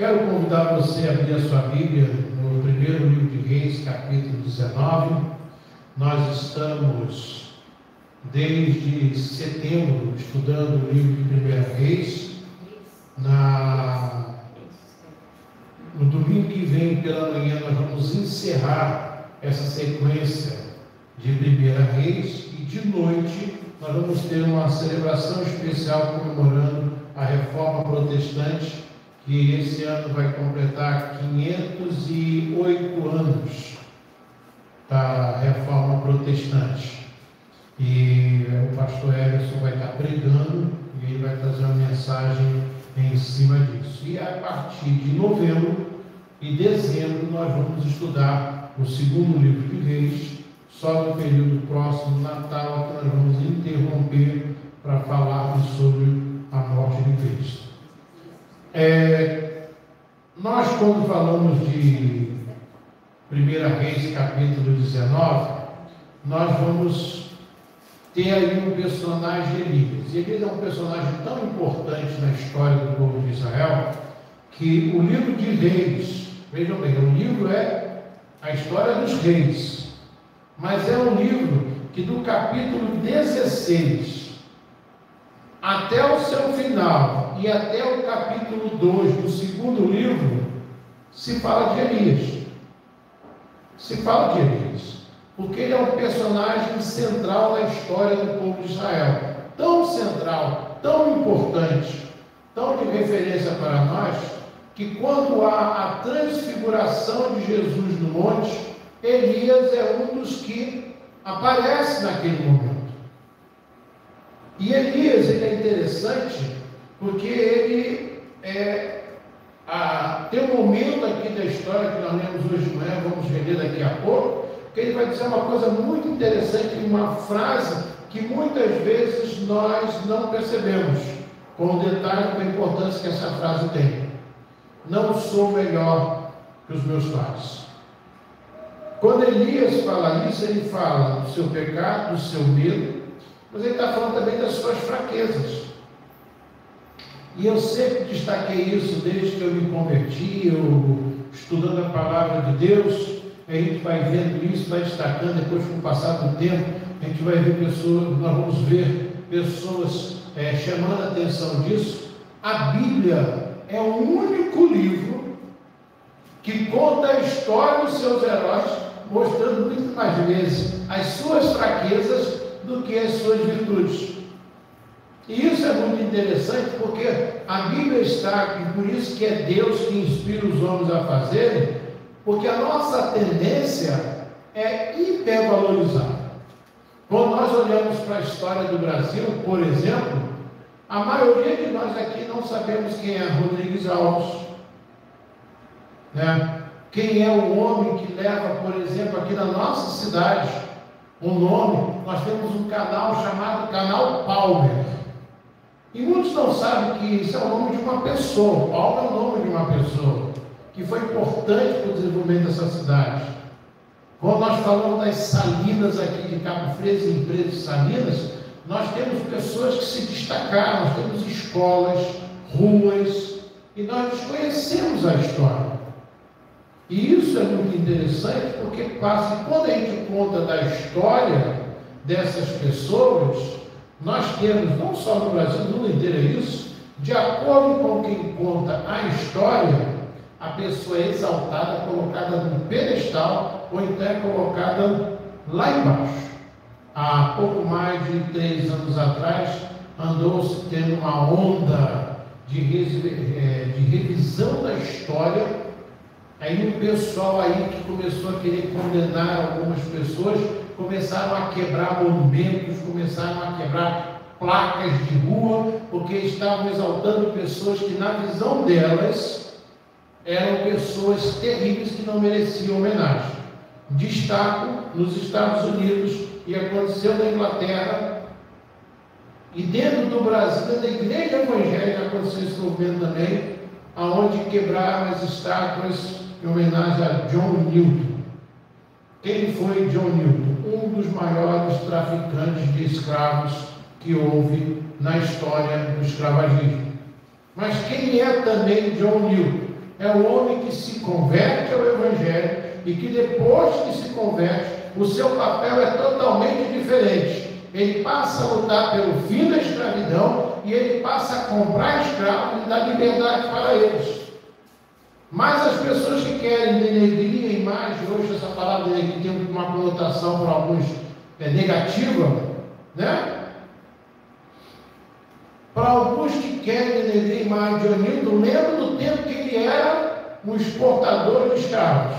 Quero convidar você a abrir a sua Bíblia no primeiro livro de Reis, capítulo 19. Nós estamos, desde setembro, estudando o livro de 1 Reis. No domingo que vem, pela manhã, nós vamos encerrar essa sequência de 1 Reis. E de noite, nós vamos ter uma celebração especial comemorando a Reforma Protestante, que esse ano vai completar 508 anos da Reforma Protestante. E o pastor Everson vai estar pregando e ele vai trazer uma mensagem em cima disso. E a partir de novembro e dezembro nós vamos estudar o segundo livro de Reis, só no período próximo do Natal, que nós vamos interromper para falarmos sobre a morte de Cristo. Nós, quando falamos de 1 Reis, capítulo 19, nós vamos ter aí um personagem, Elias. E Elias é um personagem tão importante na história do povo de Israel, que o livro de Reis, vejam bem, o livro é a história dos reis, mas é um livro que do capítulo 16 até o seu final e até o capítulo 2 do segundo livro, se fala de Elias. Se fala de Elias, porque ele é um personagem central na história do povo de Israel. Tão central, tão importante, tão de referência para nós, que quando há a transfiguração de Jesus no monte, Elias é um dos que aparece naquele momento. E Elias, ele é interessante porque ele tem um momento aqui da história que nós lemos hoje de manhã, vamos reler daqui a pouco, que ele vai dizer uma coisa muito interessante, uma frase que muitas vezes nós não percebemos, com o detalhe da importância que essa frase tem. Não sou melhor que os meus pais. Quando Elias fala isso, ele fala do seu pecado, do seu medo, mas ele está falando também das suas fraquezas. E eu sempre destaquei isso desde que eu me converti, eu estudando a palavra de Deus, a gente vai vendo isso, vai destacando, depois com o passar do tempo, a gente vai ver pessoas, nós vamos ver pessoas chamando a atenção disso. A Bíblia é o único livro que conta a história dos seus heróis, mostrando muito mais vezes as suas fraquezas do que as suas virtudes. E isso é muito interessante, porque a Bíblia está, e por isso que é Deus que inspira os homens a fazerem, porque a nossa tendência é hipervalorizar. Quando nós olhamos para a história do Brasil, por exemplo, a maioria de nós aqui não sabemos quem é Rodrigues Alves, né? Quem é o homem que leva, por exemplo, aqui na nossa cidade, um nome, nós temos um canal chamado Canal Palmer. E muitos não sabem que isso é o nome de uma pessoa. Palmer é o nome de uma pessoa que foi importante para o desenvolvimento dessa cidade. Quando nós falamos das salinas aqui de Cabo Fresco, empresas de salinas, nós temos pessoas que se destacaram, nós temos escolas, ruas, e nós desconhecemos a história. E isso é muito interessante, porque quando a gente conta da história dessas pessoas, nós temos, não só no Brasil, no mundo inteiro é isso, de acordo com quem conta a história, a pessoa é exaltada, colocada num pedestal, ou então é colocada lá embaixo. Há pouco mais de 3 anos atrás, andou-se tendo uma onda de revisão da história. Aí um pessoal aí que começou a querer condenar algumas pessoas, começaram a quebrar monumentos, começaram a quebrar placas de rua, porque estavam exaltando pessoas que, na visão delas, eram pessoas terríveis que não mereciam homenagem. Destaco nos Estados Unidos, e aconteceu na Inglaterra, e dentro do Brasil, dentro da igreja evangélica, aconteceu esse movimento também, aonde quebraram as estátuas em homenagem a John Newton. Quem foi John Newton? Um dos maiores traficantes de escravos que houve na história do escravagismo. Mas quem é também John Newton? é o homem que se converte ao Evangelho e que depois que se converte, o seu papel é totalmente diferente. Ele passa a lutar pelo fim da escravidão e ele passa a comprar escravos e dar liberdade para eles. Mas as pessoas que querem denegrir a imagem, hoje essa palavra denegrir tem uma conotação para alguns negativa, né? Para alguns que querem denegrir a imagem de Onildo, lembra do tempo que ele era um exportador de escravos,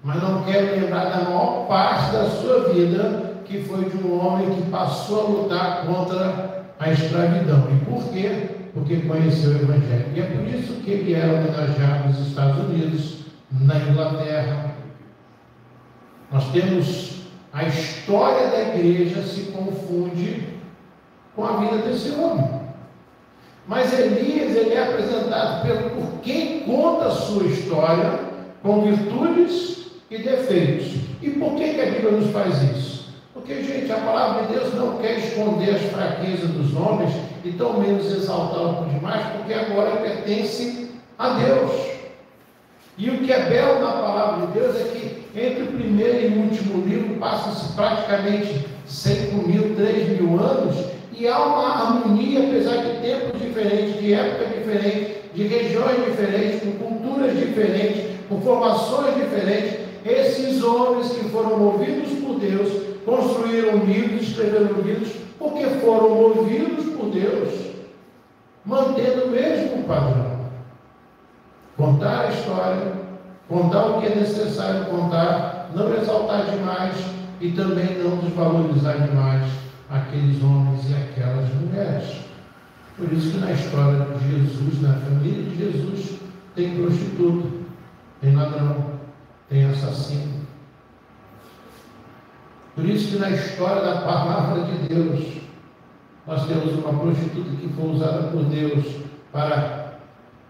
mas não querem lembrar da maior parte da sua vida, que foi de um homem que passou a lutar contra a escravidão. E por quê? Porque conheceu o Evangelho. E é por isso que ele era homenageado nos Estados Unidos, na Inglaterra. Nós temos a história da igreja se confunde com a vida desse homem. Mas Elias, ele é apresentado por quem conta a sua história com virtudes e defeitos. E por que a Bíblia nos faz isso? Porque, gente, a palavra de Deus não quer esconder as fraquezas dos homens e tão menos exaltá-los por demais, porque agora pertence a Deus. E o que é belo na palavra de Deus é que entre o primeiro e o último livro passam-se praticamente 5.000, 3.000 anos, e há uma harmonia, apesar de tempos diferentes, de épocas diferentes, de regiões diferentes, com culturas diferentes, com formações diferentes. Esses homens que foram movidos por Deus construíram livros, escreveram livros, porque foram movidos por Deus, mantendo o mesmo padrão. Contar a história, contar o que é necessário contar, não exaltar demais e também não desvalorizar demais aqueles homens e aquelas mulheres. Por isso que na história de Jesus, na família de Jesus, tem prostituta, tem ladrão, tem assassino. Por isso que na história da palavra de Deus, nós temos uma prostituta que foi usada por Deus para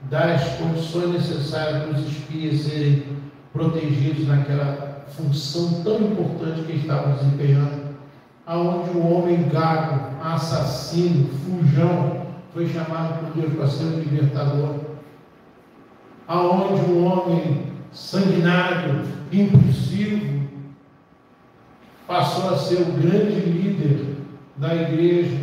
dar as condições necessárias para os espias serem protegidos naquela função tão importante que estavam desempenhando, aonde o homem gago, assassino, fujão, foi chamado por Deus para ser um libertador, aonde um homem sanguinário, impulsivo, passou a ser o grande líder da igreja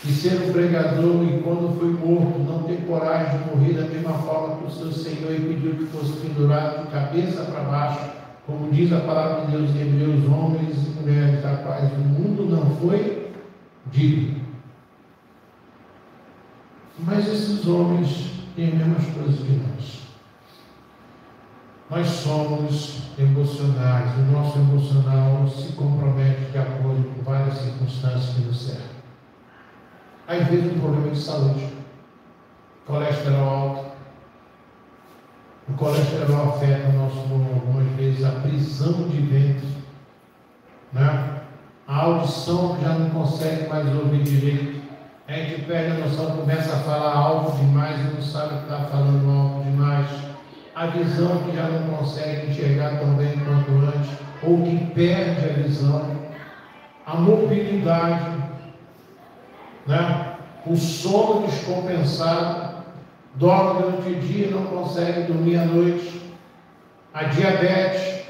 e ser um pregador, e quando foi morto, não ter coragem de morrer da mesma forma que o seu Senhor e pediu que fosse pendurado de cabeça para baixo, como diz a palavra de Deus em Hebreus, homens e mulheres a quais o mundo não foi digno. Mas esses homens têm as mesmas coisas que nós. Nós somos emocionais, o nosso emocional se compromete de acordo com várias circunstâncias que nos cercam. Às vezes um problema de saúde, colesterol alto. O colesterol afeta o nosso corpo, algumas vezes a prisão de ventre, né? A audição que já não consegue mais ouvir direito. A gente perde a noção, começa a falar alto demais e não sabe que está falando alto demais. A visão que já não consegue enxergar tão bem quanto antes, ou que perde a visão. A mobilidade, né? O sono descompensado, dorme durante o dia e não consegue dormir à noite. A diabetes,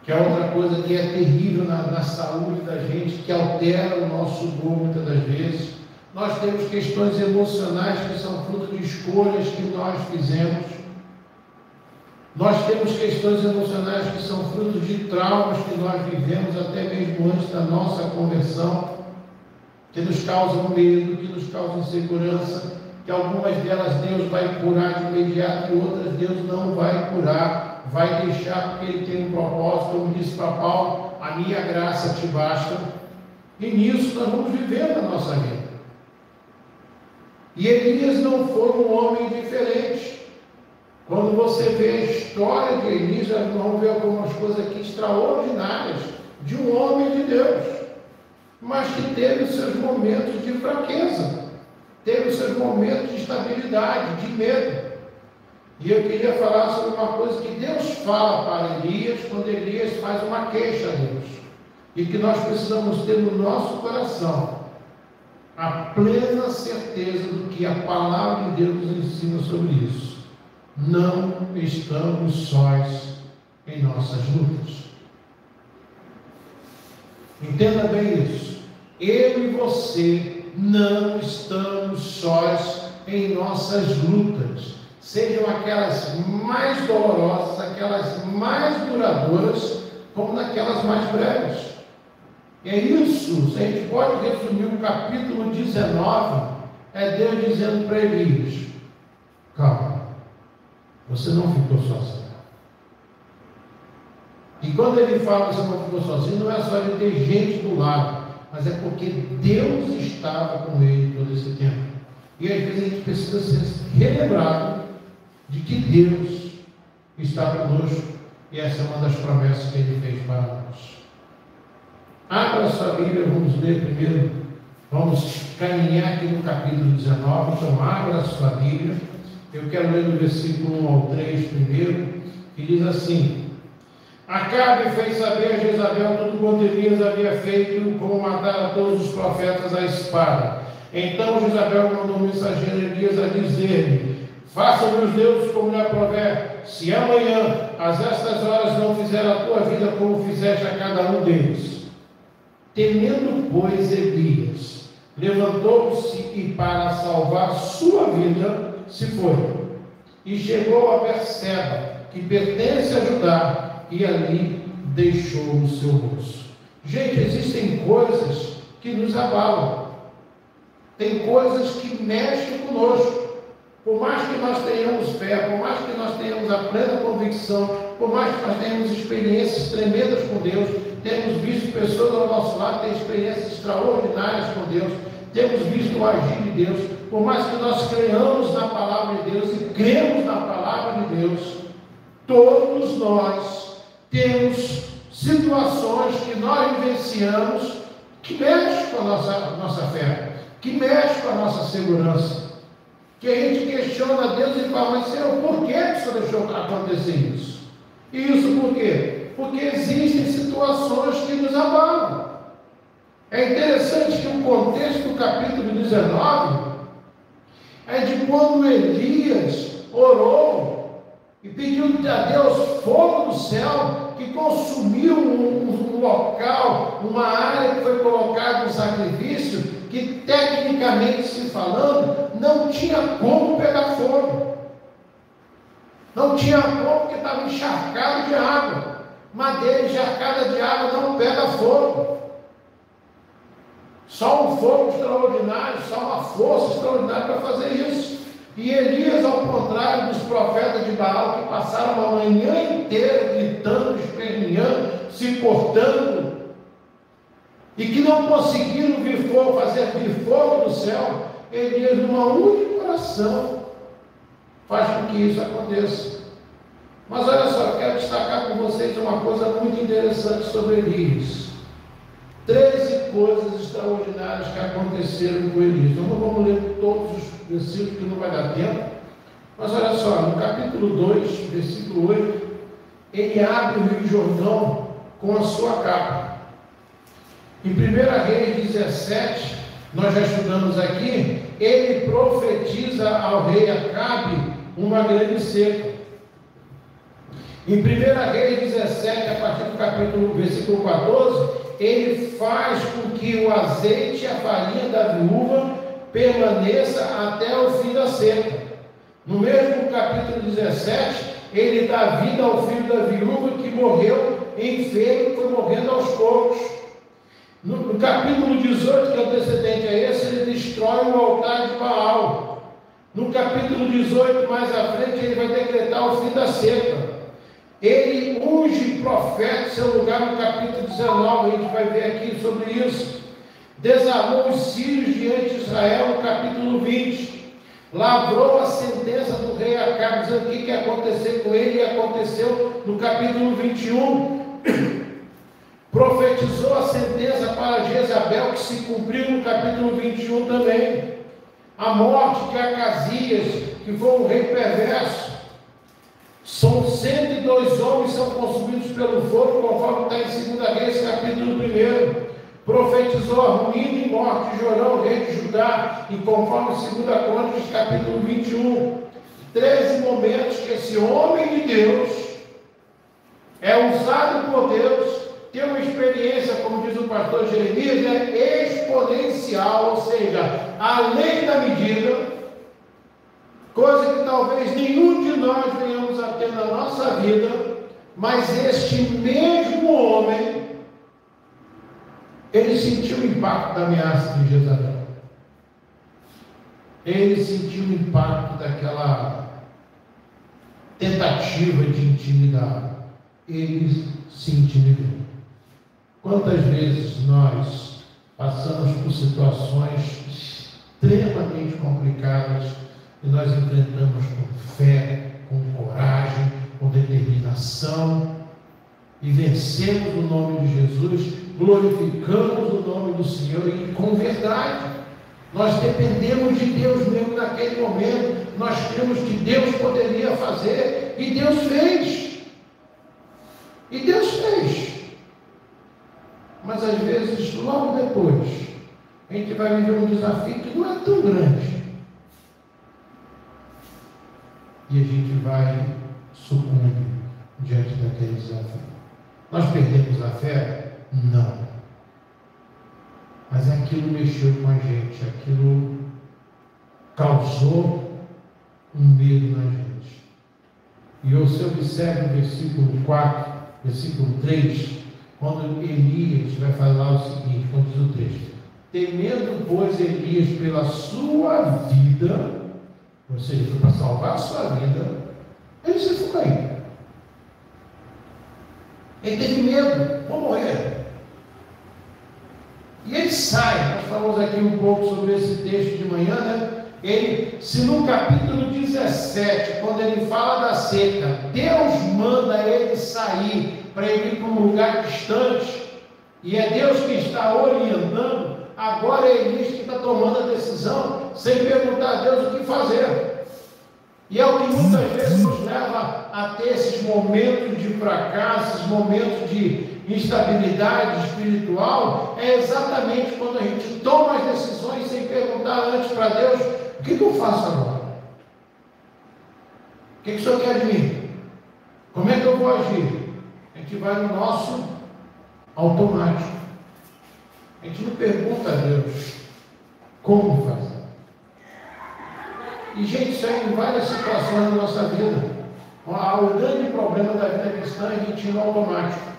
que é outra coisa que é terrível na saúde da gente, que altera o nosso humor muitas das vezes. Nós temos questões emocionais que são fruto de escolhas que nós fizemos. Nós temos questões emocionais que são fruto de traumas que nós vivemos até mesmo antes da nossa conversão, que nos causam medo, que nos causam insegurança, que algumas delas Deus vai curar de imediato e outras Deus não vai curar, vai deixar porque Ele tem um propósito, como disse para Paulo, a minha graça te basta. E nisso nós vamos viver na nossa vida. E Elias não foi um homem diferente. Quando você vê a história de Elias, nós vamos ver algumas coisas aqui extraordinárias de um homem de Deus, mas que teve os seus momentos de fraqueza, teve os seus momentos de instabilidade, de medo. E eu queria falar sobre uma coisa que Deus fala para Elias, quando Elias faz uma queixa a Deus, e que nós precisamos ter no nosso coração. a plena certeza do que a palavra de Deus nos ensina sobre isso. Não estamos sós em nossas lutas. Entenda bem isso. Eu e você não estamos sós em nossas lutas, sejam aquelas mais dolorosas, aquelas mais duradouras, como naquelas mais breves. E é isso, se a gente pode resumir o capítulo 19, é Deus dizendo para Elias: calma, você não ficou sozinho. E quando ele fala que você não ficou sozinho, não é só ele ter gente do lado, mas é porque Deus estava com ele todo esse tempo. E às vezes a gente precisa ser relembrado de que Deus está conosco, e essa é uma das promessas que ele fez para nós. Abra a sua Bíblia, vamos ler primeiro, vamos caminhar aqui no capítulo 19, então abra a sua Bíblia. Eu quero ler do versículo 1 ao 3 primeiro, que diz assim: Acabe fez saber a Jezabel tudo quanto Elias havia feito, como matar a todos os profetas à espada. Então Jezabel mandou um mensageiro Elias a dizer-lhe: faça-me os deuses como lhe aprover, se amanhã, às estas horas, não fizer a tua vida como fizeste a cada um deles. Temendo, pois, Elias, levantou-se e, para salvar sua vida, se foi. E chegou a Berseba, que pertence a Judá, e ali deixou o seu rosto. Gente, existem coisas que nos abalam. Tem coisas que mexem conosco. Por mais que nós tenhamos fé, por mais que nós tenhamos a plena convicção, por mais que nós tenhamos experiências tremendas com Deus, temos visto pessoas ao nosso lado que têm experiências extraordinárias com Deus, temos visto o agir de Deus, por mais que nós creiamos na palavra de Deus e cremos na palavra de Deus, todos nós temos situações que nós vivenciamos que mexem com a nossa fé, que mexem com a nossa segurança, que a gente questiona Deus e fala: mas Senhor, por que o Senhor deixou acontecer isso? E isso por quê? Porque existem situações que nos abalam. É interessante que o contexto do capítulo 19 é de quando Elias orou e pediu a Deus fogo do céu que consumiu um local, uma área que foi colocada no sacrifício, que tecnicamente se falando, não tinha como pegar fogo. Não tinha como, porque estava encharcado de água. Madeira encharcada de água não pega fogo. Só um fogo extraordinário, só uma força extraordinária para fazer isso. E Elias, ao contrário dos profetas de Baal, que passaram a manhã inteira gritando, esperneando, se cortando, e que não conseguiram fazer vir fogo do céu, Elias, numa única oração, faz com que isso aconteça. Mas olha só, eu quero destacar com vocês uma coisa muito interessante sobre Elias. 13 coisas extraordinárias que aconteceram com Elias. Então não vamos ler todos os versículos, que não vai dar tempo. Mas olha só, no capítulo 2, versículo 8, ele abre o Rio Jordão com a sua capa. Em 1 Reis 17, nós já estudamos aqui, ele profetiza ao rei Acabe uma grande seca. Em 1 Reis 17, a partir do capítulo, versículo 14, ele faz com que o azeite e a farinha da viúva permaneça até o fim da seca. No mesmo capítulo 17, ele dá vida ao filho da viúva que morreu enfermo, foi morrendo aos poucos. No capítulo 18, que é antecedente a esse, ele destrói o altar de Baal. No capítulo 18, mais à frente, ele vai decretar o fim da seca. Ele unge profeta em seu lugar no capítulo 19, a gente vai ver aqui sobre isso. Desarmou os sírios diante de Israel no capítulo 20. Lavrou a sentença do rei Acabe, dizendo o que ia acontecer com ele, e aconteceu no capítulo 21. Profetizou a sentença para Jezabel, que se cumpriu no capítulo 21 também. A morte de Acasias, que foi um rei perverso. São 102 homens que são consumidos pelo fogo, conforme está em 2 Reis, capítulo 1. profetizou a ruína e morte de Jorão, rei de Judá, e conforme 2 Crônicas, capítulo 21, 13 momentos que esse homem de Deus é usado por Deus, tem uma experiência, como diz o pastor Jeremias, exponencial, ou seja, além da medida, coisa que talvez nenhum de nós venhamos a ter na nossa vida, mas este mesmo homem, ele sentiu o impacto da ameaça de Jezabel. Ele sentiu o impacto daquela tentativa de intimidar. Ele se intimidou. Quantas vezes nós passamos por situações extremamente complicadas e nós enfrentamos com fé, com coragem, com determinação e vencemos o nome de Jesus, glorificamos o nome do Senhor e com verdade. Nós dependemos de Deus mesmo naquele momento, nós cremos que Deus poderia fazer e Deus fez. E Deus fez. Mas às vezes, logo depois, a gente vai viver um desafio que não é tão grande. E a gente vai sucumbir diante daquele desafio. Nós perdemos a fé? Não. Mas aquilo mexeu com a gente, aquilo causou um medo na gente. E você observa o versículo 4, versículo 3, quando Elias vai falar o seguinte, quando diz o texto: temendo, pois, Elias pela sua vida, ou seja, foi para salvar a sua vida, ele se foi cair. Ele teve medo, vou morrer. E ele sai. Nós falamos aqui um pouco sobre esse texto de manhã, né? Se no capítulo 17, quando ele fala da seca, Deus manda ele sair para ele ir para um lugar distante, e é Deus que está orientando, agora é Elias que está tomando a decisão, sem perguntar a Deus o que fazer. E é o que muitas vezes nos leva a ter esses momentos de fracasso, esses momentos de instabilidade espiritual, é exatamente quando a gente toma as decisões sem perguntar antes para Deus: o que eu faço agora? O que o Senhor quer de mim? Como é que eu vou agir? A gente vai no nosso automático. A gente não pergunta a Deus como fazer. E, gente, isso aí em várias situações da nossa vida. O grande problema da vida cristã é a gente ir no automático.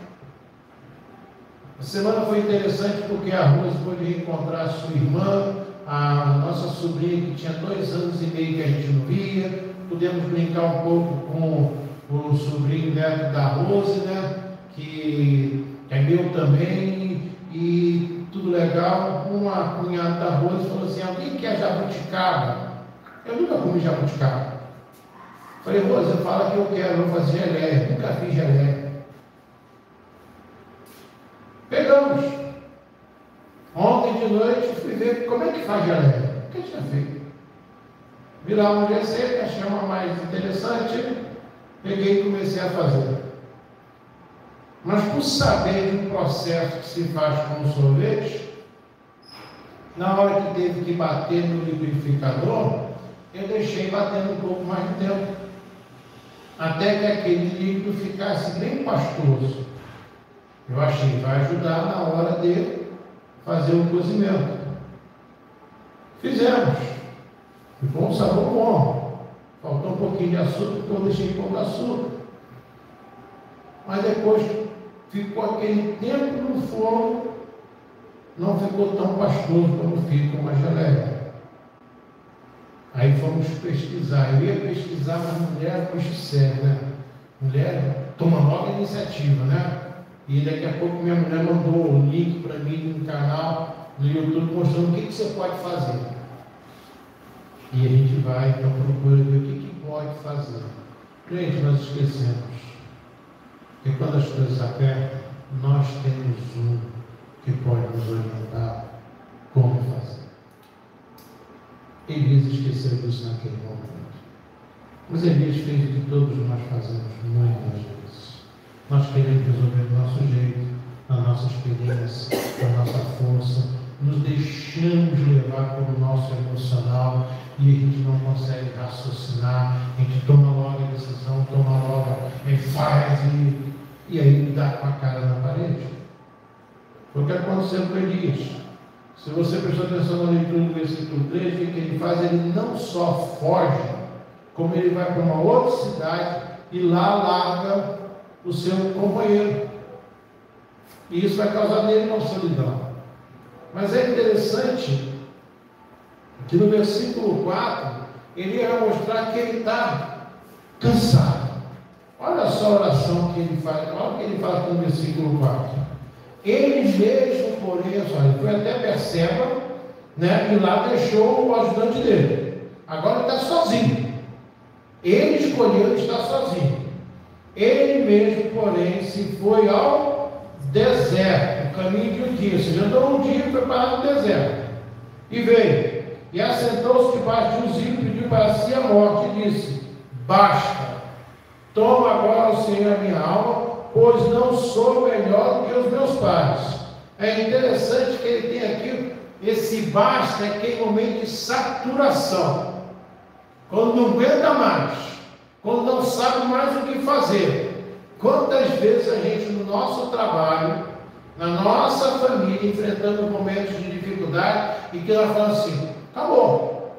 A semana foi interessante porque a Rose pôde reencontrar a sua irmã, a nossa sobrinha que tinha 2 anos e meio que a gente não via. Pudemos brincar um pouco com o sobrinho neto da Rose, né? Que é meu também, e tudo legal. Uma cunhada da Rose falou assim: alguém quer jabuticaba? Eu nunca comi jabuticaba. Falei: Rose, fala que eu quero, vou fazer geleia. Nunca fiz geleia. Pegamos. Ontem de noite fui ver como é que faz geleia. O que eu tinha feito? Vi lá uma receita, achei uma mais interessante, peguei e comecei a fazer. Mas por saber de um processo que se faz com o sorvete, na hora que teve que bater no liquidificador, eu deixei batendo um pouco mais de tempo, até que aquele líquido ficasse bem pastoso. Eu achei que vai ajudar na hora de fazer o cozimento. Fizemos. Ficou um sabor bom. Faltou um pouquinho de açúcar, porque eu deixei pouco açúcar. Mas depois ficou aquele tempo no forno, não ficou tão pastoso como fica uma geleia. Aí fomos pesquisar. Eu ia pesquisar, mas mulher é bicho sério, né? Mulher toma logo a iniciativa, né? E daqui a pouco minha mulher mandou um link para mim no canal no YouTube mostrando o que você pode fazer. E a gente vai então procura ver o que pode fazer. Gente, nós esquecemos que quando as coisas apertam, nós temos um que pode nos orientar como fazer. Elias esqueceu disso naquele momento. Mas Elias fez o que todos nós fazemos muitas vezes. Nós queremos resolver do nosso jeito, na nossa experiência, na nossa força, nos deixamos levar pelo nosso emocional e a gente não consegue raciocinar, a gente toma logo a decisão, toma logo, faz e aí dá com a cara na parede. Foi o que aconteceu com Elias. Se você prestou atenção na leitura do versículo 3, o que ele faz? Ele não só foge, como ele vai para uma outra cidade e lá larga o seu companheiro. E isso vai causar nele uma solidão. Mas é interessante que no versículo 4, ele vai mostrar que ele está cansado. Olha só a oração que ele faz, olha o que ele fala aqui no versículo 4. Ele mesmo, porém, ele foi até Berseba, né, e lá deixou o ajudante dele. Agora ele está sozinho. Ele escolheu estar sozinho. Ele mesmo, porém, se foi ao deserto, o caminho de um dia. Ou seja, andou um dia e foi parar no deserto. E veio, e assentou-se debaixo de um zimbro, pediu para si a morte, e disse: basta, toma agora o Senhor a minha alma, pois não sou melhor do que os meus pais. É interessante que ele tem aqui, esse basta é aquele momento de saturação. Quando não aguenta mais, quando não sabe mais o que fazer. Quantas vezes a gente no nosso trabalho, na nossa família, enfrentando momentos de dificuldade, e que nós falamos assim: acabou,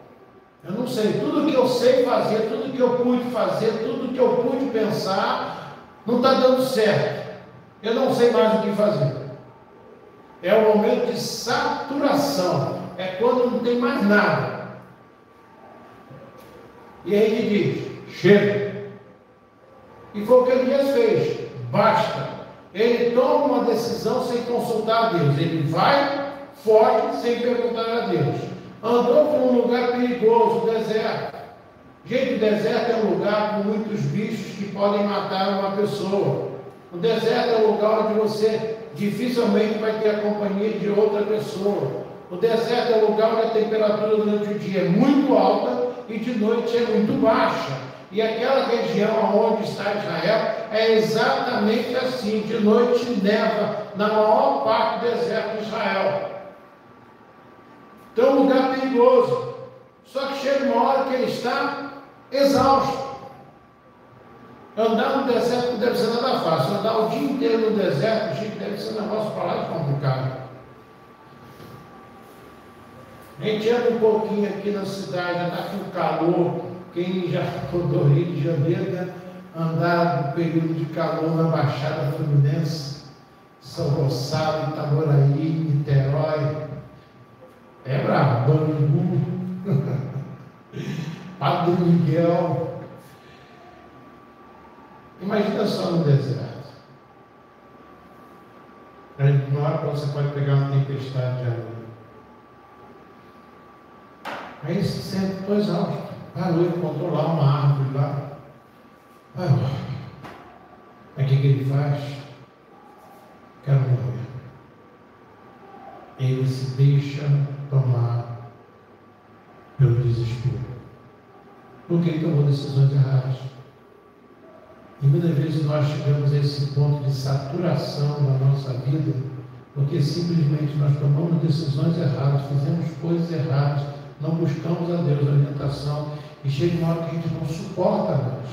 eu não sei, tudo que eu sei fazer, tudo que eu pude fazer, tudo que eu pude pensar, não está dando certo, eu não sei mais o que fazer. É o momento de saturação, é quando não tem mais nada. E aí ele diz: chega. E foi o que Elias fez: basta. Ele toma uma decisão sem consultar a Deus. Ele vai, foge, sem perguntar a Deus. Andou por um lugar perigoso, o deserto. Gente, o deserto é um lugar com muitos bichos que podem matar uma pessoa. O deserto é um lugar onde você dificilmente vai ter a companhia de outra pessoa. O deserto é um lugar onde a temperatura durante o dia é muito alta e de noite é muito baixa. E aquela região onde está Israel é exatamente assim: de noite neva na maior parte do deserto de Israel. Então é um lugar perigoso. Só que chega uma hora que ele está exausto. Andar no deserto não deve ser nada fácil. Andar o dia inteiro no deserto, gente, deve ser um negócio para lá de complicado. A gente anda um pouquinho aqui na cidade, já está com calor. Quem já rodou Rio de Janeiro, né? Andar no período de calor na Baixada Fluminense, São Gonçalo, Itaboraí, Niterói, é brabo, Bangu, Padre Miguel. Imagina só no deserto. Uma hora você pode pegar uma tempestade de água. Aí se sente, estou exausto. Parou, encontrou lá uma árvore lá. Aí o que ele faz? Quero morrer. Ele se deixa tomar pelo desespero. Porque ele tomou decisões erradas. E muitas vezes nós chegamos a esse ponto de saturação na nossa vida, porque simplesmente nós tomamos decisões erradas, fizemos coisas erradas, não buscamos a Deus a orientação, e chega uma hora que a gente não suporta mais.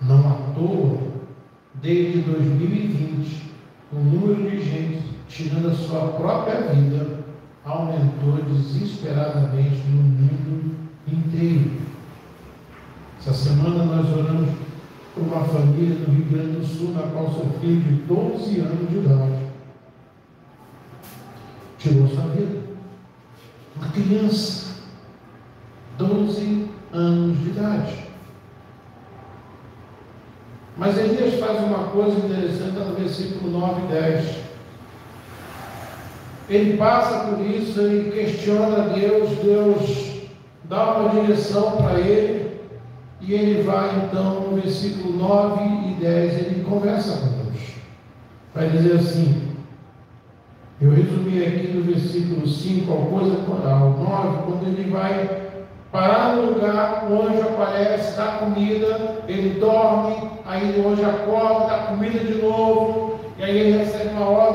Não à toa, desde 2020, o número de gente tirando a sua própria vida aumentou desesperadamente no mundo inteiro. Essa semana nós oramos por uma família no Rio Grande do Sul, na qual seu filho de 12 anos de idade tirou sua vida. Uma criança, 12 anos de idade. Mas Elias faz uma coisa interessante no versículo 9 e 10. Ele passa por isso e questiona Deus, Deus dá uma direção para ele, e ele vai então no versículo 9 e 10, ele conversa com Deus. Vai dizer assim, eu resumi aqui no versículo 5 ao 9, quando ele vai parar no lugar, o anjo aparece, dá comida, ele dorme, aí o anjo acorda, dá comida de novo, e aí ele recebe uma ordem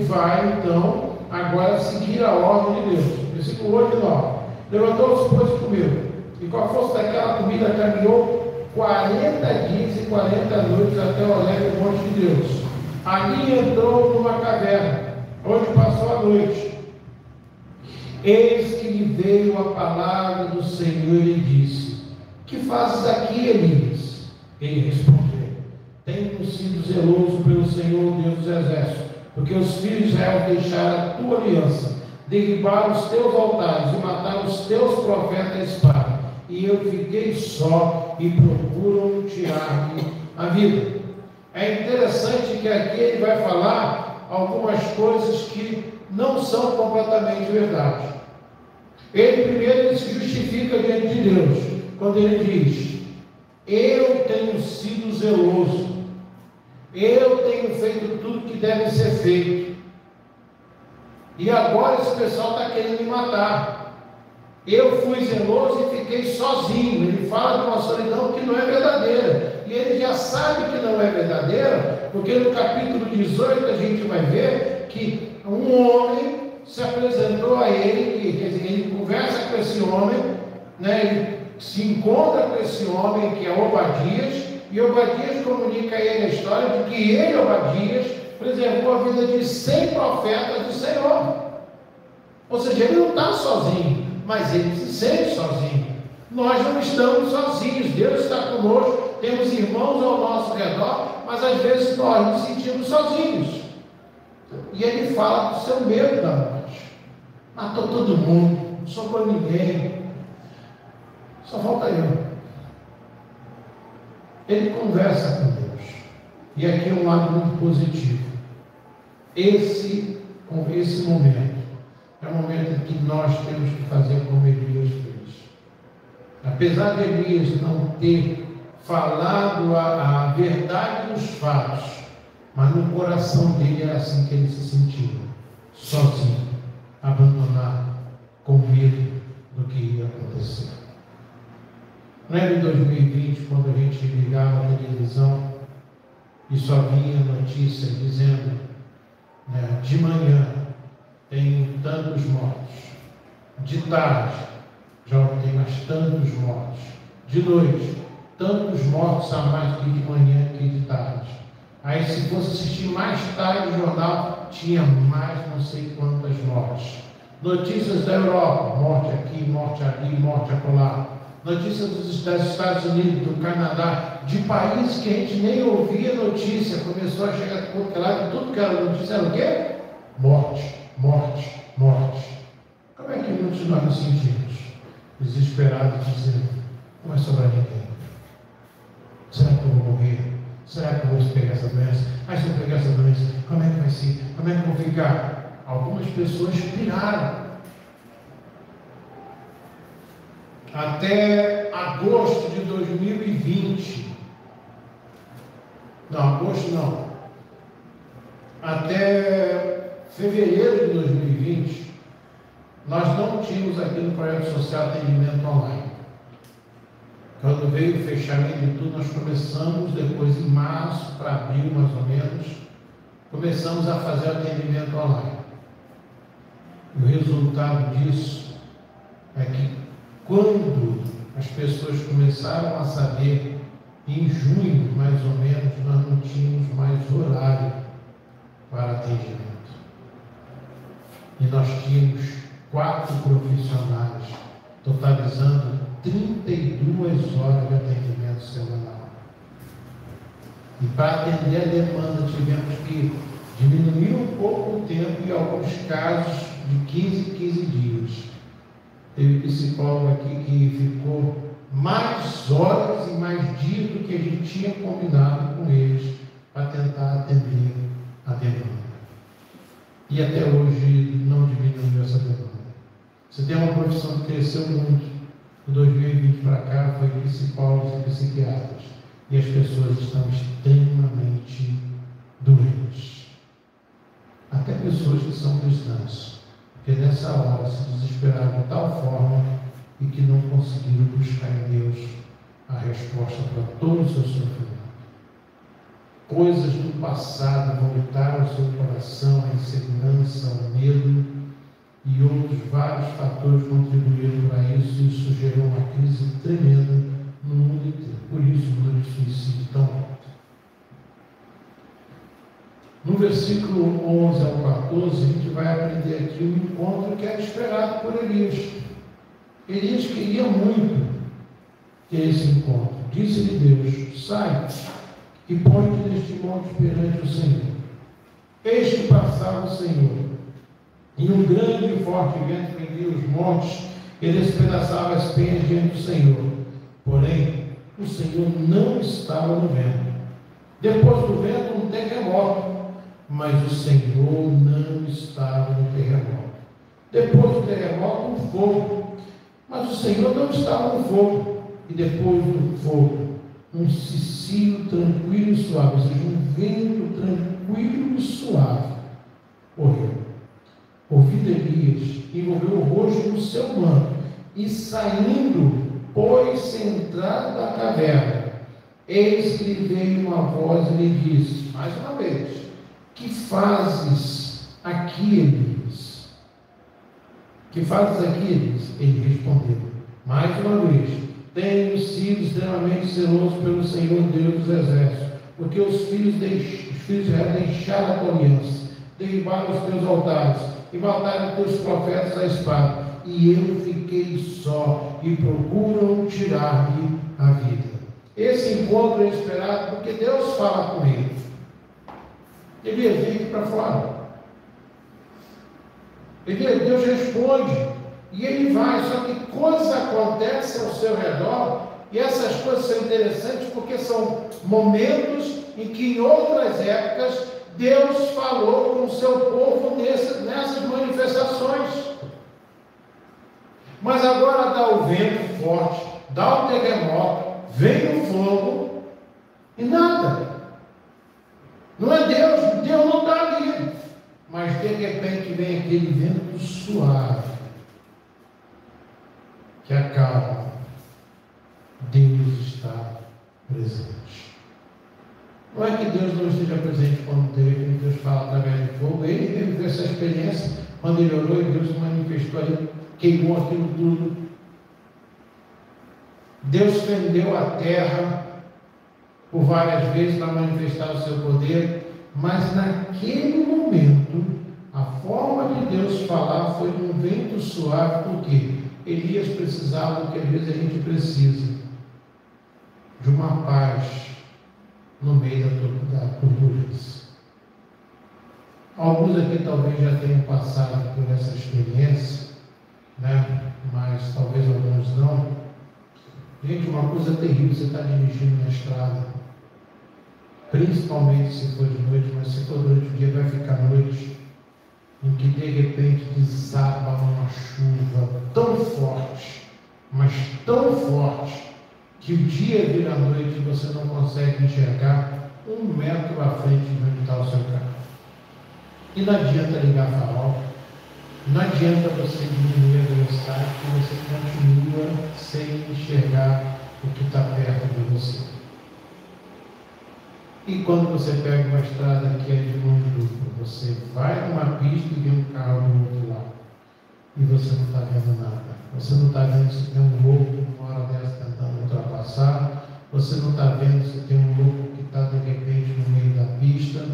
vai, então, agora seguir a ordem de Deus. Versículo 8 e 9. Levantou-se, pois, e comeu. E com a força daquela comida caminhou 40 dias e 40 noites até o Horebe, monte de Deus. Ali entrou numa caverna, onde passou a noite. Eis que lhe veio a palavra do Senhor e lhe disse: que fazes aqui, Elias? Ele respondeu: tenho sido zeloso pelo Senhor, Deus dos exércitos, porque os filhos de Israel deixaram a tua aliança, derribaram os teus altares e mataram os teus profetas à espada. E eu fiquei só e procuram tirar-me a vida. É interessante que aqui ele vai falar algumas coisas que não são completamente verdade. Ele se justifica diante de Deus, quando ele diz: eu tenho sido zeloso, eu tenho feito tudo que deve ser feito, e agora esse pessoal está querendo me matar. Eu fui zeloso e fiquei sozinho. Ele fala de uma solidão que não é verdadeira, e ele já sabe que não é verdadeira, porque no capítulo 18 a gente vai ver que um homem se apresentou a ele, quer dizer, ele conversa com esse homem, né? Ele se encontra com esse homem que é Obadias, e Obadias comunica a ele a história de que ele, Obadias, preservou a vida de 100 profetas do Senhor. Ou seja, ele não está sozinho, mas ele se sente sozinho. Nós não estamos sozinhos, Deus está conosco, temos irmãos ao nosso redor, mas às vezes nós nos sentimos sozinhos. E ele fala do seu medo da morte. Matou todo mundo, não sobrou ninguém, só falta eu. Ele conversa com Deus, e aqui é um lado muito positivo. Esse momento é o momento em que nós temos que fazer como Elias fez. Apesar de Elias não ter falado a verdade dos fatos, mas no coração dele era assim que ele se sentia: sozinho, abandonado, com medo do que ia acontecer. Lembra em 2020, quando a gente ligava a televisão e só vinha notícia dizendo, né, de manhã tem tantos mortos, de tarde já tem mais tantos mortos, de noite tantos mortos a mais do que de manhã que de tarde. Aí, se fosse assistir mais tarde o jornal, tinha mais não sei quantas mortes. Notícias da Europa: morte aqui, morte ali, morte acolá. Notícias dos Estados Unidos, do Canadá, de países que a gente nem ouvia notícia, começou a chegar lá, que tudo que era notícia era o quê? Morte, morte, morte. Como é que muitos de nós nos sentimos? Desesperados, dizendo: não vai sobrar ninguém. Será que eu vou morrer? Será que eu vou pegar essa doença? Se eu pegar essa doença, como é que vai ser? Como é que eu vou ficar? Algumas pessoas piraram. Até agosto de 2020. Não, agosto não. Até fevereiro de 2020, nós não tínhamos aqui no Projeto Social atendimento online. Quando veio o fechamento de tudo, nós começamos, depois em março para abril mais ou menos, começamos a fazer atendimento online. O resultado disso é que quando as pessoas começaram a saber, em junho mais ou menos, nós não tínhamos mais horário para atendimento. E nós tínhamos 4 profissionais, totalizando 32 horas de atendimento semanal. E para atender a demanda, tivemos que diminuir um pouco o tempo, em alguns casos de 15 dias. Teve psicólogo aqui que ficou mais horas e mais dias do que a gente tinha combinado com eles para tentar atender a demanda. E até hoje não diminuiu essa demanda. Você tem uma profissão que cresceu muito. De 2020 para cá foi psicólogos e psiquiatras. E as pessoas estão extremamente doentes. Até pessoas que são cristãs. Porque nessa hora se desesperaram de tal forma e que não conseguiram buscar em Deus a resposta para todo o seu sofrimento. coisas do passado voltaram ao seu coração, a insegurança, o medo e outros vários fatores contribuíram para isso, e isso gerou uma crise tremenda no mundo inteiro. Por isso o número de suicídio tão alto. No versículo 11 ao 14, a gente vai aprender aqui um encontro que era esperado por Elias. Elias queria muito ter esse encontro. Disse-lhe Deus: sai e põe-te neste monte perante o Senhor. Eis que passava o Senhor, e um grande e forte vento fendia os montes, e despedaçava as penhas diante do Senhor. Porém, o Senhor não estava no vento. Depois do vento, um terremoto, mas o Senhor não estava no terremoto. Depois do terremoto, um fogo, mas o Senhor não estava no fogo. E depois do fogo, um cicio tranquilo e suave, ou seja, um vento tranquilo e suave, correu. Ouvindo Elias, envolveu o rosto no seu manto, e saindo, pôs-se entrar da caverna. Eis que lhe veio uma voz e lhe disse, mais uma vez: que fazes aqui, Elias? Que fazes aqui, Elias? Ele respondeu, mais uma vez: tenho sido extremamente zeloso pelo Senhor Deus dos exércitos, porque os filhos de Israel deixaram a tua aliança, derribaram os teus altares e mataram os teus profetas à espada, e eu fiquei só, e procuram tirar-me a vida. Esse encontro é esperado porque Deus fala com ele. Ele veio para fora. Deus responde. E ele vai, só que coisas acontecem ao seu redor, e essas coisas são interessantes porque são momentos em que em outras épocas Deus falou com o seu povo nessas manifestações. Mas agora dá o vento forte, dá o terremoto, vem o fogo e nada. Não é Deus, Deus não está ali. Mas de repente vem aquele vento suave que acalma. Deus está presente. Não é que Deus não esteja presente quando Deus fala através do fogo. Ele teve essa experiência quando ele orou e Deus se manifestou ali, queimou aquilo tudo. Deus fendeu a terra por várias vezes para manifestar o seu poder, mas naquele momento a forma de Deus falar foi um vento suave, porque Elias precisava do que às vezes a gente precisa, de uma paz no meio da turbulência. Alguns aqui talvez já tenham passado por essa experiência, né? Mas talvez alguns não. Gente, uma coisa terrível, você está dirigindo na estrada, principalmente se for de noite, mas se for durante o dia vai ficar noite, em que de repente desaba uma chuva tão forte, mas tão forte, que o dia vira a noite e você não consegue enxergar 1 metro à frente de onde está o seu carro. E não adianta ligar farol, não adianta você diminuir a velocidade, porque você continua sem enxergar o que está perto de você. E quando você pega uma estrada que é de mão dupla, você vai numa pista e vê um carro do outro lado, e você não está vendo nada. Você não está vendo se tem um louco uma hora dessa tentando ultrapassar, você não está vendo se tem um louco que está de repente no meio da pista,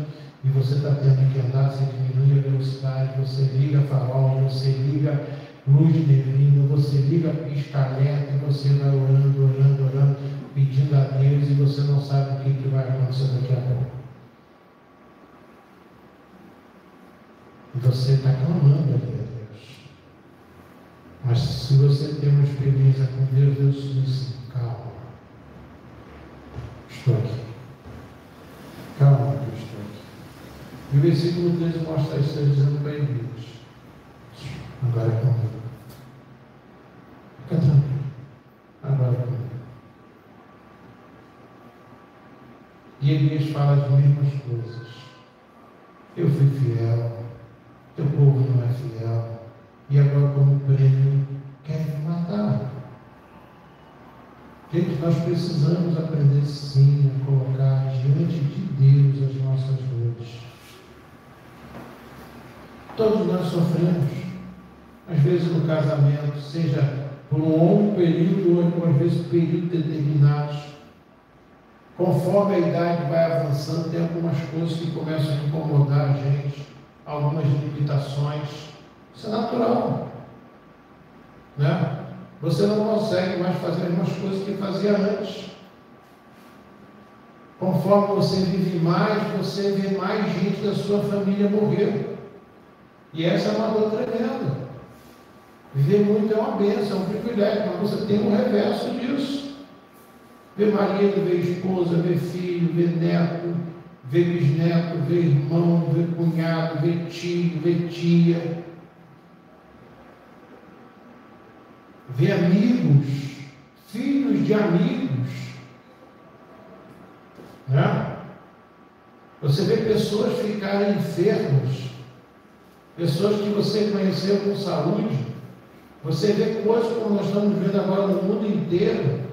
e você está tendo que andar, você diminui a velocidade, você liga farol, você liga luz de neblina, você liga pisca-alerta, e você vai orando, pedindo a Deus, e você não sabe o que vai acontecer daqui a pouco. E você está clamando ali a Deus. Mas se você tem uma experiência com Deus, Deus diz: calma, estou aqui. Calma, eu estou aqui. E o versículo 13 mostra isso, dizendo para Elias: agora é comigo. Fica tranquilo, agora é comigo. E Elias fala as mesmas coisas. Eu fui fiel, teu povo não é fiel, e agora como prêmio querem me matar. Gente, nós precisamos aprender sim a colocar diante de Deus as nossas dores. Todos nós sofremos, às vezes no casamento, seja por um longo período ou às vezes períodos determinados. Conforme a idade vai avançando, tem algumas coisas que começam a incomodar a gente, algumas limitações. Isso é natural, né? Você não consegue mais fazer as mesmas coisas que fazia antes. Conforme você vive mais, você vê mais gente da sua família morrer. E essa é uma dor tremenda. Viver muito é uma bênção, é um privilégio, mas você tem um reverso disso. Ver marido, ver esposa, ver filho, ver neto, ver bisneto, ver irmão, ver cunhado, ver tio, ver tia. Ver amigos, filhos de amigos. Né? Você vê pessoas ficarem enfermas, pessoas que você conheceu com saúde. Você vê coisas como nós estamos vendo agora no mundo inteiro.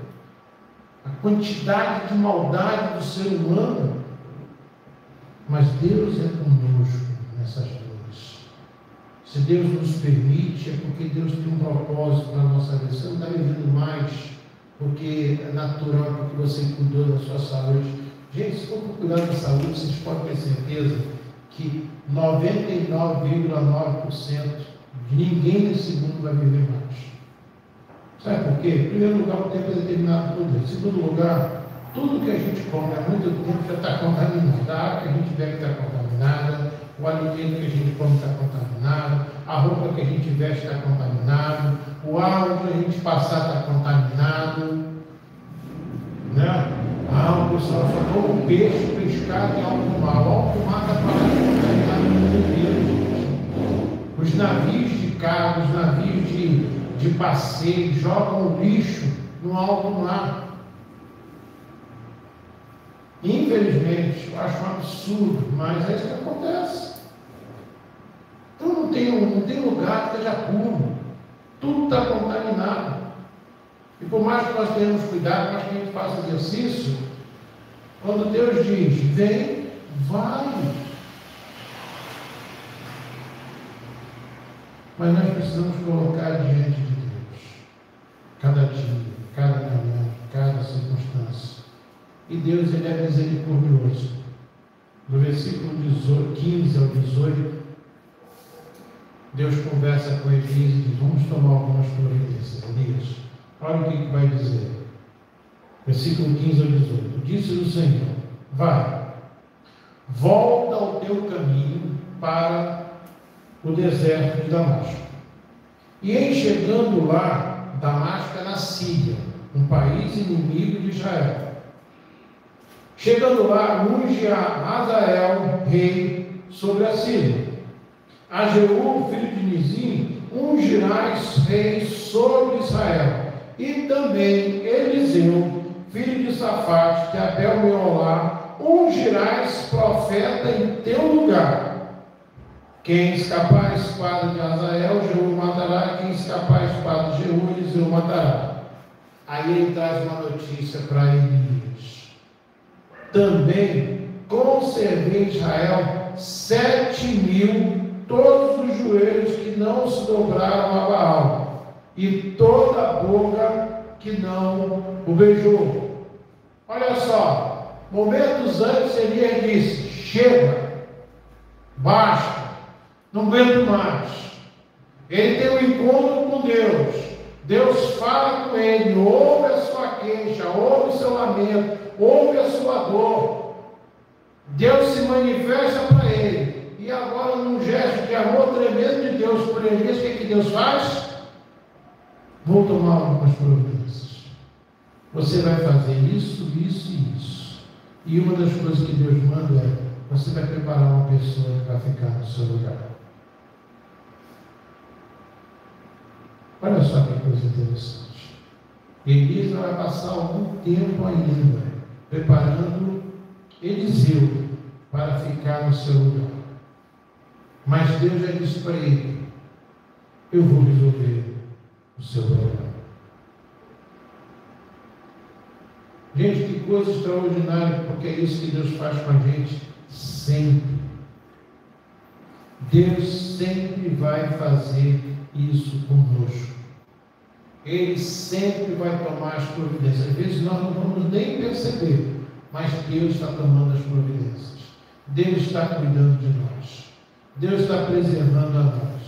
A quantidade de maldade do ser humano. Mas Deus é conosco nessas dores. Se Deus nos permite, é porque Deus tem um propósito para a nossa vida. Você não está vivendo mais porque é natural, porque você cuidou da sua saúde. Gente, se for por cuidar da saúde, vocês podem ter certeza que 99,9% de ninguém nesse mundo vai viver mais. Sabe por quê? Em primeiro lugar, o tempo é determinado por Deus. Em segundo lugar, tudo que a gente come há muito tempo já está contaminado. A água que a gente bebe está contaminada, o alimento que a gente come está contaminado, a roupa que a gente veste está contaminado, o ar onde a gente passar está contaminado. Né? O pessoal só toma peixe, pescado em alto mar. O alto mar está contaminado no mundo inteiro. Os navios de carga, os navios de passeio jogam lixo no alto mar. Infelizmente, eu acho um absurdo, mas é isso que acontece. Então não tem lugar que esteja puro. Tudo está contaminado. E por mais que nós tenhamos cuidado, por mais que a gente faça exercício, quando Deus diz, vem, vai. Mas nós precisamos colocar diante de Deus, cada dia, cada momento, cada circunstância. E Deus, Ele é misericordioso. No versículo 15 ao 18, Deus conversa com Elias e diz, vamos tomar algumas providências. Elias, olha o que vai dizer. Versículo 15 ao 18. Disse o Senhor, vai, volta ao teu caminho para o deserto de Damasco. E em chegando lá, Damasco é na Síria, um país inimigo de Israel. Chegando lá, unge a Hazael, rei, sobre a Síria. A Jeú, filho de Nizim, ungirás rei sobre Israel. E também Eliseu, filho de Safate, de Abel-Meolá, ungirás profeta em teu lugar. Quem escapar a espada de Hazael, Jeú matará. Quem escapar a espada de Jeú, Eliseu matará. Aí ele traz uma notícia para Elias. Também conservei em Israel 7.000, todos os joelhos que não se dobraram a Baal, e toda a boca que não o beijou. Olha só, momentos antes Elias disse, chega, basta, não aguento mais. Ele tem um encontro com Deus. Deus fala com ele, ouve a sua queixa, ouve o seu lamento, ouve a sua dor. Deus se manifesta para ele. E agora, num gesto de amor tremendo de Deus por Elias, o que Deus faz? Vou tomar algumas providências. Você vai fazer isso, isso e isso. E uma das coisas que Deus manda é, você vai preparar uma pessoa para ficar no seu lugar. Olha só que coisa interessante. Elias vai passar algum tempo ainda preparando Eliseu para ficar no seu lugar. Mas Deus já disse para ele, eu vou resolver o seu problema. Gente, que coisa extraordinária, porque é isso que Deus faz com a gente sempre. Deus sempre vai fazer isso conosco. Ele sempre vai tomar as providências. Às vezes nós não vamos nem perceber, mas Deus está tomando as providências. Deus está cuidando de nós. Deus está preservando a nós.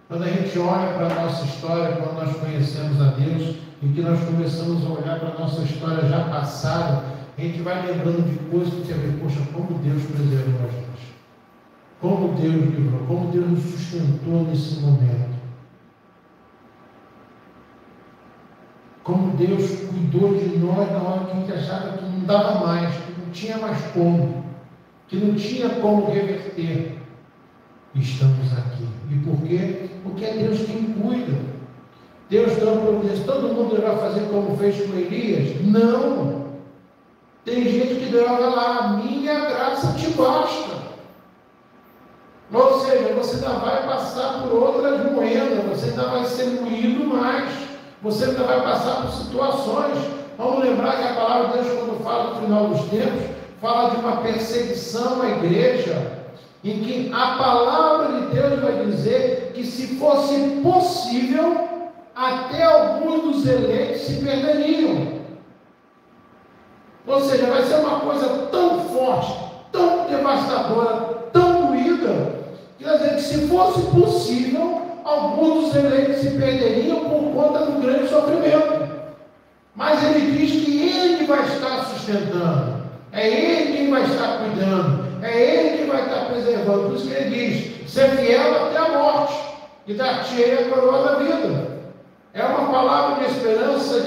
Quando a gente olha para a nossa história, quando nós conhecemos a Deus e que nós começamos a olhar para a nossa história já passada, a gente vai lembrando de coisas que você vê, poxa, como Deus preservou a gente. Como Deus livrou, como Deus nos sustentou nesse momento. Como Deus cuidou de nós na hora que a gente achava que não dava mais, que não tinha mais como, que não tinha como reverter. E estamos aqui. E por quê? Porque é Deus quem cuida. Deus dá providência. Todo mundo vai fazer como fez com Elias? Não. Tem gente que Deus vai lá, a minha graça te basta. Ou seja, você ainda vai passar por outras moedas, você ainda vai ser moído mais, você ainda vai passar por situações. Vamos lembrar que a palavra de Deus, quando fala no final dos tempos, fala de uma perseguição à igreja, em que a palavra de Deus vai dizer que, se fosse possível, até alguns dos eleitos se perderiam. Ou seja, vai ser uma coisa tão forte, tão devastadora, tão doída, que, quer dizer, que se fosse possível, alguns dos eleitos se perderiam por conta do grande sofrimento. Mas ele diz que ele vai estar sustentando, é ele quem vai estar cuidando, é ele que vai estar preservando. Por isso que ele diz: ser fiel até a morte, e dar-te-ei a coroa da vida. É uma palavra de esperança,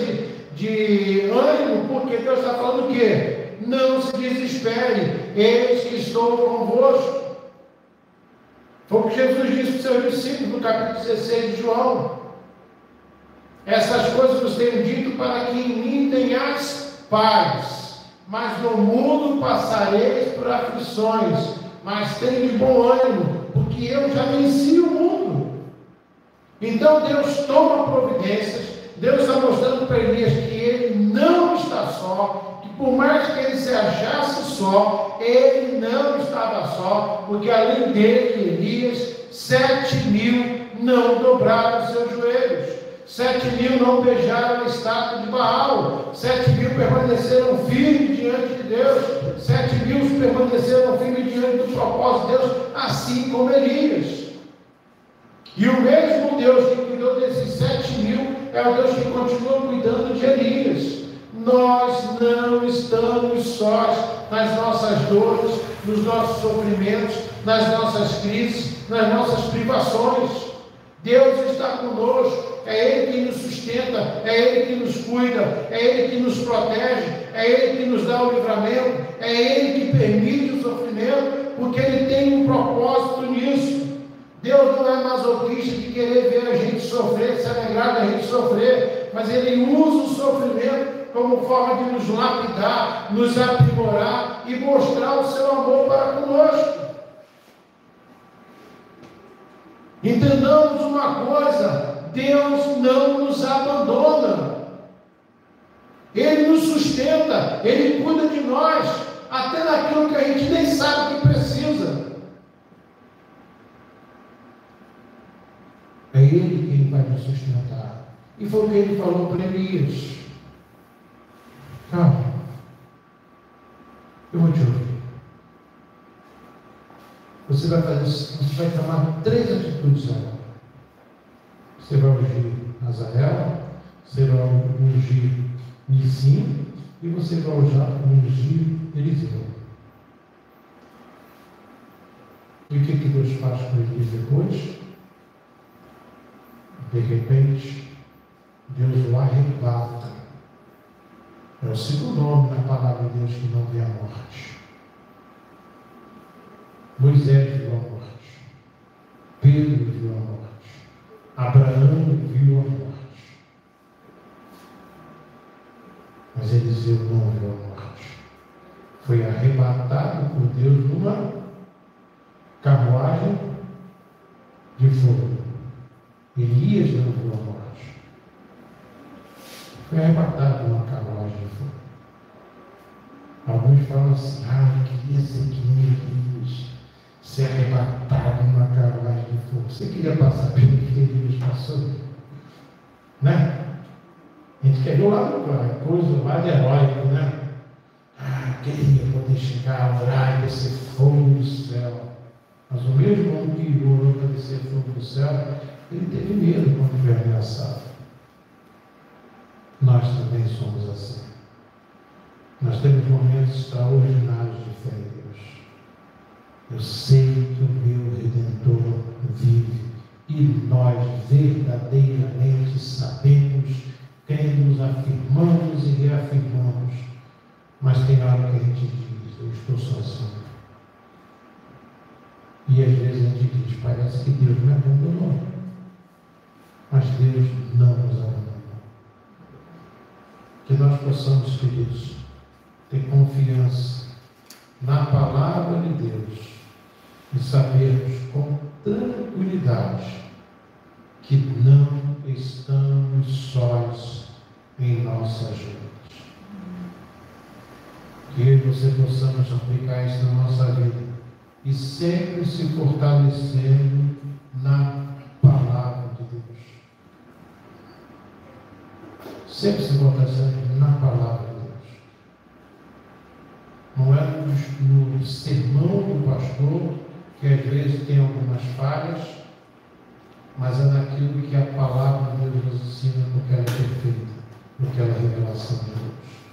de ânimo, porque Deus está falando o quê? Não se desespere, eis que estou convosco. Foi o que Jesus disse para os seus discípulos no capítulo 16 de João: essas coisas vos tenho dito para que em mim tenhais paz, mas no mundo passareis por aflições, mas tenham de bom ânimo, porque eu já venci o mundo. Então Deus toma providências. Deus está mostrando para Elias que ele não está só, que por mais que ele se achasse só, ele não estava só, porque além dele, Elias, 7.000 não dobraram seus joelhos, 7.000 não beijaram a estátua de Baal, 7.000 permaneceram firmes diante de Deus, 7.000 permaneceram firmes diante do propósito de Deus, assim como Elias. E o mesmo Deus que cuidou desses 7.000 é o Deus que continua cuidando de Elias. Nós não estamos sós nas nossas dores, nos nossos sofrimentos, nas nossas crises, nas nossas privações. Deus está conosco, é Ele que nos sustenta, é Ele que nos cuida, é Ele que nos protege, é Ele que nos dá o livramento, é Ele que permite o sofrimento, porque Ele tem um propósito nisso. Deus não é masoquista de querer ver a gente sofrer, se alegrar da gente sofrer, mas Ele usa o sofrimento como forma de nos lapidar, nos aprimorar e mostrar o seu amor para conosco. Entendamos uma coisa: Deus não nos abandona, Ele nos sustenta, Ele cuida de nós, até naquilo que a gente nem sabe que precisa. É Ele quem vai nos sustentar. E foi o que Ele falou para Elias: calma, eu vou te ouvir. Você vai tomar 3 atitudes agora. Você vai ungir Azael, você vai ungir Nissim e você vai ungir Eliseu. E o que Deus faz com Elias depois? De repente, Deus o arrebata. É o segundo nome na palavra de Deus que não vê a morte. Moisés viu a morte, Pedro viu a morte, Abraão viu a morte, mas Eliseu não viu a morte. Foi arrebatado por Deus numa carruagem de fogo. Elias não viu a morte, foi arrebatado numa carruagem de fogo. falam assim, eu queria ser que nem Elias, ser arrebatado numa carruagem de fogo. Você queria passar pelo que Elias passou? Né? A gente quer ver o lado heróico, né? Queria poder chegar a orar e descer fogo do céu. Mas o mesmo homem que orou para descer fogo do céu, ele teve medo quando foi ameaçado. Nós também somos assim. Nós temos momentos extraordinários de fé em Deus. Eu sei que o meu Redentor vive e nós verdadeiramente sabemos, cremos, afirmamos e reafirmamos. Mas tem hora que a gente diz, eu estou sozinho. E às vezes a gente diz, parece que Deus me abandonou. Mas Deus não nos abandonou. Que nós possamos, queridos, ter confiança na palavra de Deus e sabermos com tranquilidade que não estamos sós em nossas lutas. Que eu e você possamos aplicar isso na nossa vida e sempre se fortalecendo na palavra de Deus. Sempre se fortalecendo na palavra de Deus. Não é no sermão do pastor, que às vezes tem algumas falhas, mas é naquilo que a palavra de Deus nos ensina, no que ela é perfeita, no que ela é revelação de Deus.